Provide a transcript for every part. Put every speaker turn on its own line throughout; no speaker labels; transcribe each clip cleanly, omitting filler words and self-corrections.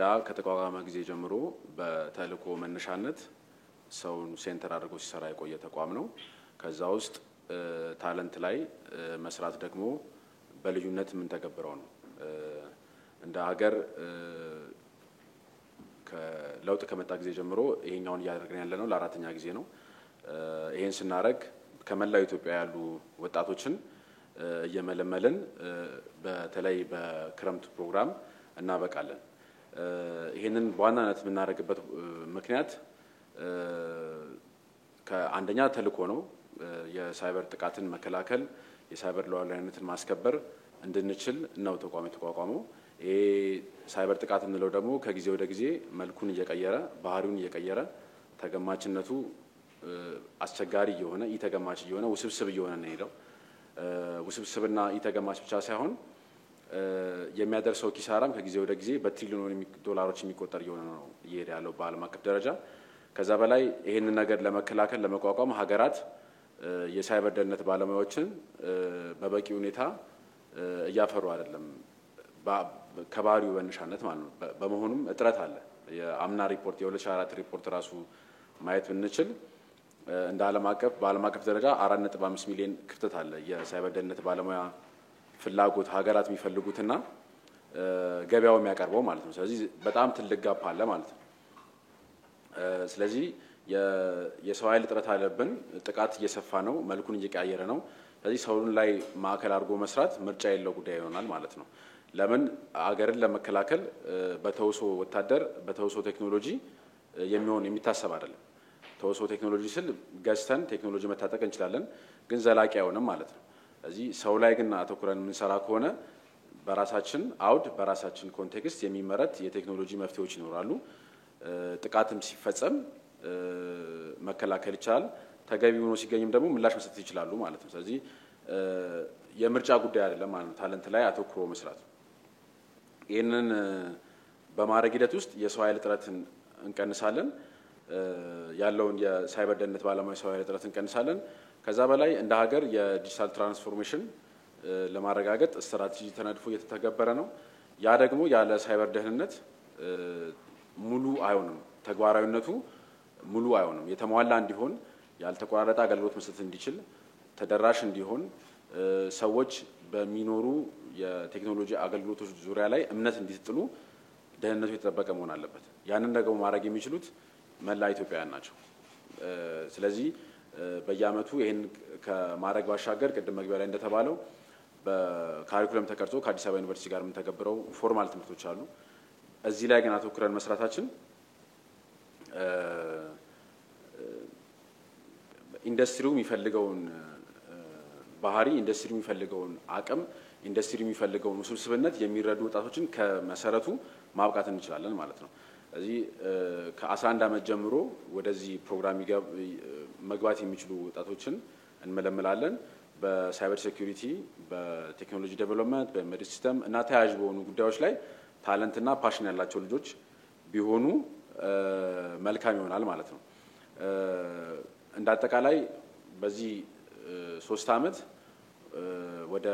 ፋይዳ ከተቋቋመ ጊዜ ጀምሮ በተልእኮ መነሻነት ሰውን ሴንተር አድርጎ ሲሰራ የቆየ ተቋም ነው። ከዛ ውስጥ ታለንት ላይ መስራት ደግሞ በልዩነት ምን ተገብረው ነው እንደ ሀገር ከለውጥ ከመጣ ጊዜ ጀምሮ ይሄኛውን ያደረግን ያለነው ለአራተኛ ጊዜ ነው። ይሄን ስናረግ ከመላው ኢትዮጵያ ያሉ ወጣቶችን እየመለመልን በተለይ በክረምት ፕሮግራም እናበቃለን። ይሄንን በዋናነት የምናደርግበት ምክንያት ከአንደኛ ተልእኮ ነው። የሳይበር ጥቃትን መከላከል የሳይበር ሉዓላዊነትን ማስከበር እንድንችል ነው ተቋም የተቋቋመው። ይሄ ሳይበር ጥቃት እንለው ደግሞ ከጊዜ ወደ ጊዜ መልኩን እየቀየረ ባህሪውን እየቀየረ ተገማችነቱ አስቸጋሪ የሆነ ኢተገማች የሆነ ውስብስብ የሆነ ነው ሄደው ውስብስብና ኢተገማች ብቻ ሳይሆን የሚያደርሰው ኪሳራም ከጊዜ ወደ ጊዜ በትሪሊዮን ዶላሮች የሚቆጠር የሆነ ነው እየሄደ ያለው በዓለም አቀፍ ደረጃ። ከዛ በላይ ይሄንን ነገር ለመከላከል ለመቋቋም ሀገራት የሳይበር ደህንነት ባለሙያዎችን በበቂ ሁኔታ እያፈሩ አይደለም ከባህሪው በንሻነት ማለት ነው። በመሆኑም እጥረት አለ። የአምና ሪፖርት የ2004 ሪፖርት ራሱ ማየት ብንችል እንደ ዓለም አቀፍ ደረጃ 4.5 ሚሊዮን ክፍተት አለ የሳይበር ደህንነት ባለሙያ ፍላጎት ሀገራት የሚፈልጉትና ገበያው የሚያቀርበው ማለት ነው። ስለዚህ በጣም ትልቅ ጋፕ አለ ማለት ነው። ስለዚህ የሰው ኃይል እጥረት አለብን። ጥቃት እየሰፋ ነው፣ መልኩን እየቀያየረ ነው። ስለዚህ ሰውን ላይ ማዕከል አድርጎ መስራት ምርጫ የለው ጉዳይ ይሆናል ማለት ነው። ለምን አገርን ለመከላከል በተውሶ ወታደር በተውሶ ቴክኖሎጂ የሚታሰብ አይደለም። ተውሶ ቴክኖሎጂ ስል ገዝተን ቴክኖሎጂ መታጠቅ እንችላለን፣ ግን ዘላቂ አይሆንም ማለት ነው። ስለዚህ ሰው ላይ ግን አተኩረን የምንሰራ ከሆነ በራሳችን አውድ በራሳችን ኮንቴክስት የሚመረት የቴክኖሎጂ መፍትሄዎች ይኖራሉ። ጥቃትም ሲፈጸም መከላከል ይቻላል። ተገቢ ሆኖ ሲገኝም ደግሞ ምላሽ መስጠት ይችላሉ ማለት ነው። ስለዚህ የምርጫ ጉዳይ አይደለም ማለት ነው ታለንት ላይ አተኩሮ መስራት። ይህንን በማድረግ ሂደት ውስጥ የሰው ኃይል እጥረትን እንቀንሳለን። ያለውን የሳይበር ደህንነት ባለሙያ ሰው ኃይል እጥረት እንቀንሳለን። ከዛ በላይ እንደ ሀገር የዲጂታል ትራንስፎርሜሽን ለማረጋገጥ ስትራቴጂ ተነድፎ እየተተገበረ ነው። ያ ደግሞ ያለ ሳይበር ደህንነት ሙሉ አይሆንም፣ ተግባራዊነቱ ሙሉ አይሆንም። የተሟላ እንዲሆን ያልተቆራረጠ አገልግሎት መስጠት እንዲችል ተደራሽ እንዲሆን ሰዎች በሚኖሩ የቴክኖሎጂ አገልግሎቶች ዙሪያ ላይ እምነት እንዲጥሉ ደህንነቱ የተጠበቀ መሆን አለበት። ያንን ደግሞ ማድረግ የሚችሉት መላ ኢትዮጵያውያን ናቸው። ስለዚህ በየአመቱ ይሄን ከማድረግ ባሻገር ቅድም መግቢያ ላይ እንደተባለው በካሪኩለም ተቀርጾ ከአዲስ አበባ ዩኒቨርሲቲ ጋር የምንተገብረው ፎርማል ትምህርቶች አሉ። እዚህ ላይ ግን አተኩረን መስራታችን ኢንዱስትሪው የሚፈልገውን ባህሪ ኢንዱስትሪው የሚፈልገውን አቅም ኢንዱስትሪው የሚፈልገውን ውስብስብነት የሚረዱ ወጣቶችን ከመሰረቱ ማብቃት እንችላለን ማለት ነው። ስለዚህ ከ11 አመት ጀምሮ ወደዚህ ፕሮግራም መግባት የሚችሉ ወጣቶችን እንመለምላለን። በሳይበር ሴኩሪቲ፣ በቴክኖሎጂ ዴቨሎፕመንት፣ በሜዲሲን ሲስተም እና ተያያዥ በሆኑ ጉዳዮች ላይ ታለንትና ፓሽን ያላቸው ልጆች ቢሆኑ መልካም ይሆናል ማለት ነው። እንደ አጠቃላይ በዚህ 3 አመት ወደ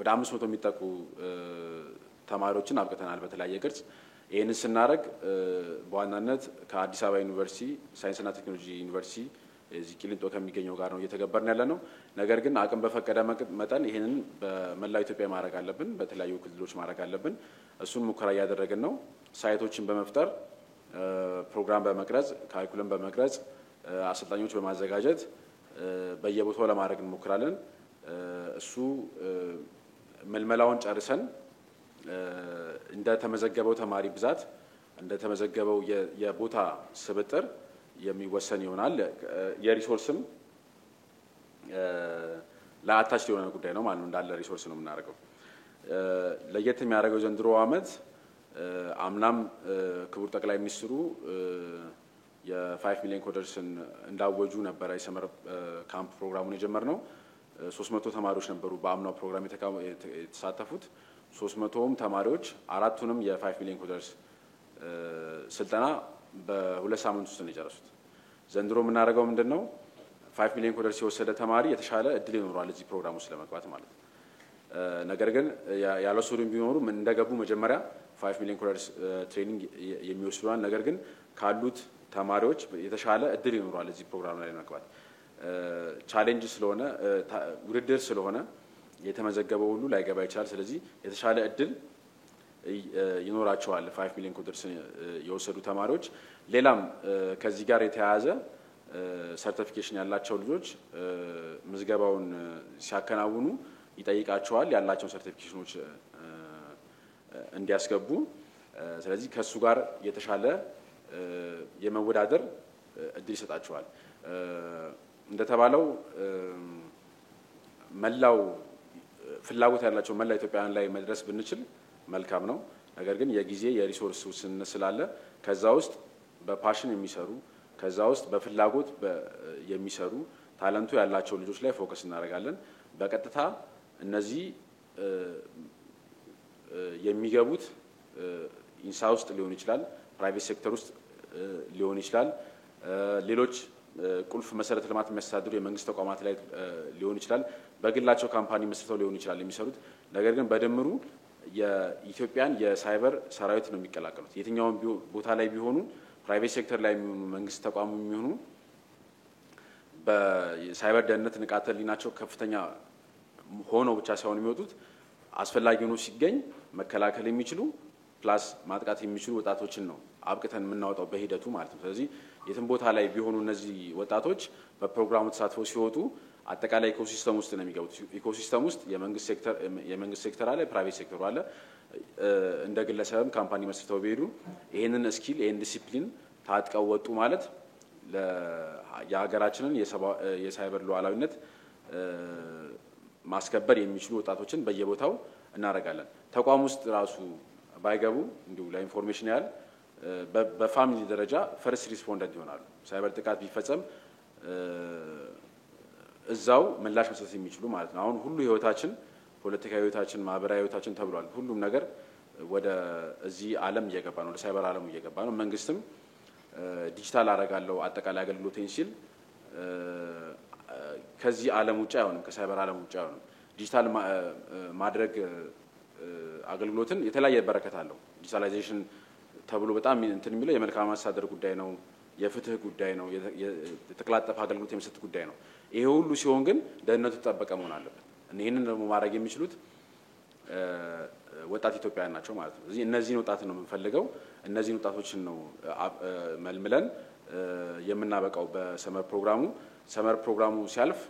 500 የሚጠቁ ተማሪዎችን አብቅተናል በተለያየ ቅርጽ። ይህንን ስናደርግ በዋናነት ከአዲስ አበባ ዩኒቨርሲቲ ሳይንስና ቴክኖሎጂ ዩኒቨርሲቲ እዚህ ቂሊንጦ ከሚገኘው ጋር ነው እየተገበርን ያለ ነው። ነገር ግን አቅም በፈቀደ መጠን ይህንን በመላው ኢትዮጵያ ማድረግ አለብን፣ በተለያዩ ክልሎች ማድረግ አለብን። እሱን ሙከራ እያደረግን ነው። ሳይቶችን በመፍጠር ፕሮግራም በመቅረጽ ካሪኩለም በመቅረጽ አሰልጣኞች በማዘጋጀት በየቦታው ለማድረግ እንሞክራለን። እሱ መልመላውን ጨርሰን እንደ ተመዘገበው ተማሪ ብዛት እንደ ተመዘገበው የቦታ ስብጥር የሚወሰን ይሆናል። የሪሶርስም ለአታች የሆነ ጉዳይ ነው ማለት ነው። እንዳለ ሪሶርስ ነው የምናደርገው። ለየት የሚያደርገው ዘንድሮ አመት አምናም ክቡር ጠቅላይ ሚኒስትሩ የ5 ሚሊዮን ኮደርስን እንዳወጁ ነበር የሰመር ካምፕ ፕሮግራሙን የጀመርነው። 300 ተማሪዎች ነበሩ በአምናው ፕሮግራም የተሳተፉት። 300ም ተማሪዎች አራቱንም የ5 ሚሊዮን ኮደርስ ስልጠና በ2 ሳምንት ውስጥ ነው የጨረሱት። ዘንድሮ የምናደርገው ምንድነው? 5 ሚሊዮን ኮደርስ የወሰደ ተማሪ የተሻለ እድል ይኖራል እዚህ ፕሮግራም ውስጥ ለመግባት ማለት ነው። ነገር ግን ያለወሰዱም ቢኖሩ እንደገቡ መጀመሪያ 5 ሚሊዮን ኮለርስ ትሬኒንግ የሚወስዱዋን ነገር ግን ካሉት ተማሪዎች የተሻለ እድል ይኖራል እዚህ ፕሮግራም ላይ ለመግባት ቻሌንጅ ስለሆነ ውድድር ስለሆነ የተመዘገበው ሁሉ ላይገባ ይችላል ስለዚህ የተሻለ እድል ይኖራቸዋል 5 ሚሊዮን ኮለርስ የወሰዱ ተማሪዎች ሌላም ከዚህ ጋር የተያያዘ ሰርቲፊኬሽን ያላቸው ልጆች ምዝገባውን ሲያከናውኑ ይጠይቃቸዋል ያላቸው ሰርቲፊኬሽኖች እንዲያስገቡ ስለዚህ ከሱ ጋር የተሻለ የመወዳደር እድል ይሰጣቸዋል እንደተባለው መላው ፍላጎት ያላቸው መላ ኢትዮጵያውያን ላይ መድረስ ብንችል መልካም ነው ነገር ግን የጊዜ የሪሶርስ ውስንነት ስላለ ከዛ ውስጥ በፓሽን የሚሰሩ ከዛ ውስጥ በፍላጎት የሚሰሩ ታለንቱ ያላቸው ልጆች ላይ ፎከስ እናደርጋለን በቀጥታ እነዚህ የሚገቡት ኢንሳ ውስጥ ሊሆን ይችላል ፕራይቬት ሴክተር ውስጥ ሊሆን ይችላል ሌሎች ቁልፍ መሰረተ ልማት የሚያስተዳድሩ የመንግስት ተቋማት ላይ ሊሆን ይችላል በግላቸው ካምፓኒ መስርተው ሊሆን ይችላል የሚሰሩት ነገር ግን በደምሩ የኢትዮጵያን የሳይበር ሰራዊት ነው የሚቀላቀሉት የትኛውን ቦታ ላይ ቢሆኑ ፕራይቬት ሴክተር ላይ መንግስት ተቋም የሚሆኑ በሳይበር ደህንነት ንቃተ ህሊናቸው ከፍተኛ ሆኖ ብቻ ሳይሆን የሚወጡት አስፈላጊ ሆኖ ሲገኝ መከላከል የሚችሉ ፕላስ ማጥቃት የሚችሉ ወጣቶችን ነው አብቅተን የምናወጣው በሂደቱ ማለት ነው ስለዚህ የትም ቦታ ላይ ቢሆኑ እነዚህ ወጣቶች በፕሮግራሙ ተሳትፈው ሲወጡ አጠቃላይ ኢኮሲስተም ውስጥ ነው የሚገቡት ኢኮሲስተም ውስጥ የመንግስት ሴክተር አለ ፕራይቬት ሴክተር አለ እንደ ግለሰብም ካምፓኒ መስርተው ቢሄዱ ይሄንን ስኪል ይሄን ዲሲፕሊን ታጥቀው ወጡ ማለት የሀገራችንን የሳይበር ሉዓላዊነት ማስከበር የሚችሉ ወጣቶችን በየቦታው እናረጋለን ተቋም ውስጥ ራሱ ባይገቡ እንዲሁ ለኢንፎርሜሽን ያህል በፋሚሊ ደረጃ ፈርስት ሪስፖንደንት ይሆናሉ ሳይበር ጥቃት ቢፈጸም እዛው ምላሽ መስጠት የሚችሉ ማለት ነው አሁን ሁሉ ህይወታችን ፖለቲካዊ ህይወታችን ማህበራዊ ህይወታችን ተብሏል ሁሉም ነገር ወደ እዚህ ዓለም እየገባ ነው ወደ ሳይበር ዓለም እየገባ ነው መንግስትም ዲጂታል አረጋለው አጠቃላይ አገልግሎቴን ሲል ከዚህ ዓለም ውጪ አይሆንም ከሳይበር ዓለም ውጪ አይሆንም ዲጂታል ማድረግ አገልግሎትን የተለያየ በረከት አለው ዲጂታላይዜሽን ተብሎ በጣም እንትን የሚለው የመልካም አስተዳደር ጉዳይ ነው የፍትህ ጉዳይ ነው የተቀላጠፈ አገልግሎት የመስጠት ጉዳይ ነው ይሄ ሁሉ ሲሆን ግን ደህንነቱ ተጠበቀ መሆን አለበት እነዚህን ደግሞ ማድረግ የሚችሉት ወጣት ኢትዮጵያውያን ናቸው ማለት ነው ስለዚህ እነዚህን ወጣት ነው የምንፈልገው እነዚህን ወጣቶችን ነው መልምለን የምናበቃው በሰመር ፕሮግራሙ ሲያልፍ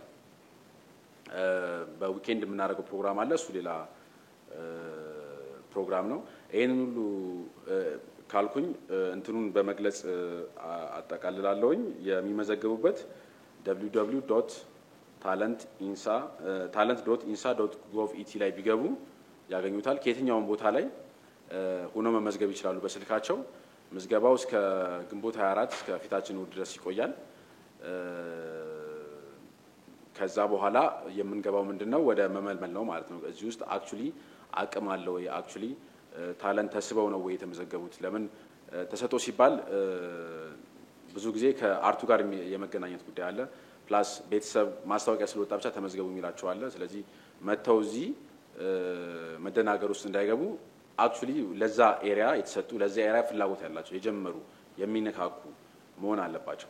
በዊኬንድ የምናደርገው ፕሮግራም አለ እሱ ሌላ ፕሮግራም ነው ይሄንን ሁሉ ካልኩኝ እንትኑን በመግለጽ አጠቃልላለሁኝ የሚመዘገቡበት www.talent.insa.gov.et ላይ ቢገቡ ያገኙታል ከየትኛውም ቦታ ላይ ሆኖ መመዝገብ ይችላሉ በስልካቸው ምዝገባው እስከ ግንቦት 24 እስከ ፊታችን ድረስ ይቆያል ከዛ በኋላ የምንገባው ምንድነው ወደ መመልመል ነው ማለት ነው እዚህ ውስጥ አክቹሊ አቅም አለው ወይ አክቹሊ ታለንት ተስበው ነው ወይ የተመዘገቡት ለምን ተሰጦ ሲባል ብዙ ጊዜ ከአርቱ ጋር የመገናኘት ጉዳይ አለ ፕላስ ቤተሰብ ማስታወቂያ ስለወጣ ብቻ ተመዝገቡ የሚላቸው አለ ስለዚህ መተው እዚህ መደናገር ውስጥ እንዳይገቡ አክቹሊ ለዛ ኤሪያ የተሰጡ ለዛ ኤሪያ ፍላጎት ያላቸው የጀመሩ የሚነካኩ መሆን አለባቸው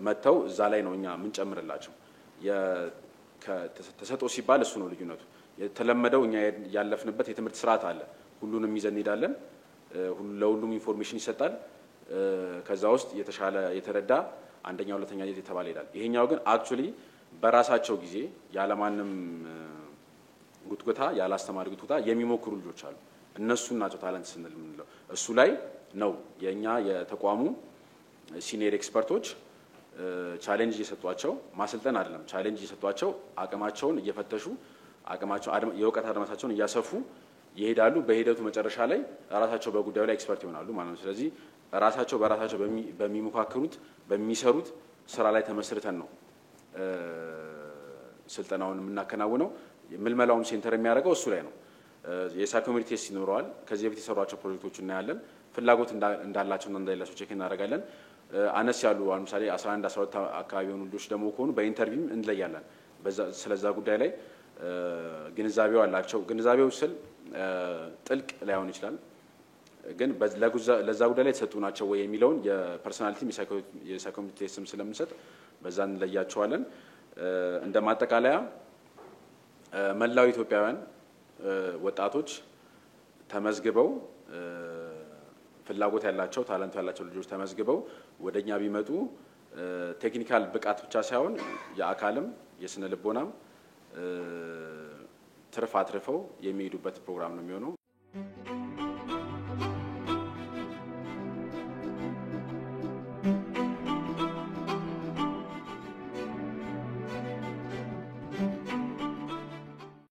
መተው እዛ ላይ ነው እኛ ምን ጨምርላቸው ተሰጦ ሲባል እሱ ነው ልዩነቱ የተለመደው እኛ ያለፍንበት የትምህርት ስርዓት አለ ሁሉንም ይዘን ሄዳለን ለሁሉም ኢንፎርሜሽን ይሰጣል ከዛ ውስጥ የተሻለ የተረዳ አንደኛ ሁለተኛ የተባለ ይላል ይሄኛው ግን አክቹሊ በራሳቸው ጊዜ ያለማንም ጉትጉታ ያላስተማሪ ጉትጉታ የሚሞክሩ ልጆች አሉ እነሱን ናቸው ታለንት ስንል ምንለው እሱ ላይ ነው የኛ የተቋሙ ሲኒየር ኤክስፐርቶች ቻሌንጅ እየሰጧቸው ማሰልጠን አይደለም ቻሌንጅ እየሰጧቸው አቅማቸውን እየፈተሹ አቅማቸው የእውቀት አድማሳቸውን እያሰፉ ይሄዳሉ በሂደቱ መጨረሻ ላይ ራሳቸው በጉዳዩ ላይ ኤክስፐርት ይሆናሉ ማለት ነው ስለዚህ ራሳቸው በራሳቸው በሚሞካከሩት በሚሰሩት ስራ ላይ ተመስርተን ነው ስልጠናውን የምናከናውነው ምልመላውን ሴንተር የሚያደርገው እሱ ላይ ነው የሳይኮሜትሪ ቴስት ይኖረዋል ከዚህ በፊት የሰሯቸው ፕሮጀክቶች እናያለን ፍላጎት እንዳላቸው እና እንደሌላቸው ቼክ እናደርጋለን አነስ ያሉ ለምሳሌ 11 12 አካባቢ የሆኑ ልጆች ደግሞ ከሆኑ በኢንተርቪው እንለያለን ስለዛ ጉዳይ ላይ ግንዛቤው አላቸው ግንዛቤው ስል ጥልቅ ላይሆን ይችላል ግን ለዛ ጉዳይ ላይ ተሰጡ ናቸው ወይ የሚለውን የፐርሰናሊቲም የሳይኮሜትሪክ ቴስትም ስለምንሰጥ በዛን ለያቸዋለን እንደማጠቃለያ መላው ኢትዮጵያውያን ወጣቶች ተመዝግበው ፍላጎት ያላቸው ታለንት ያላቸው ልጆች ተመዝግበው ወደኛ ቢመጡ ቴክኒካል ብቃት ብቻ ሳይሆን የአካልም የስነ ልቦናም ትርፍ አትርፈው የሚሄዱበት ፕሮግራም ነው የሚሆነው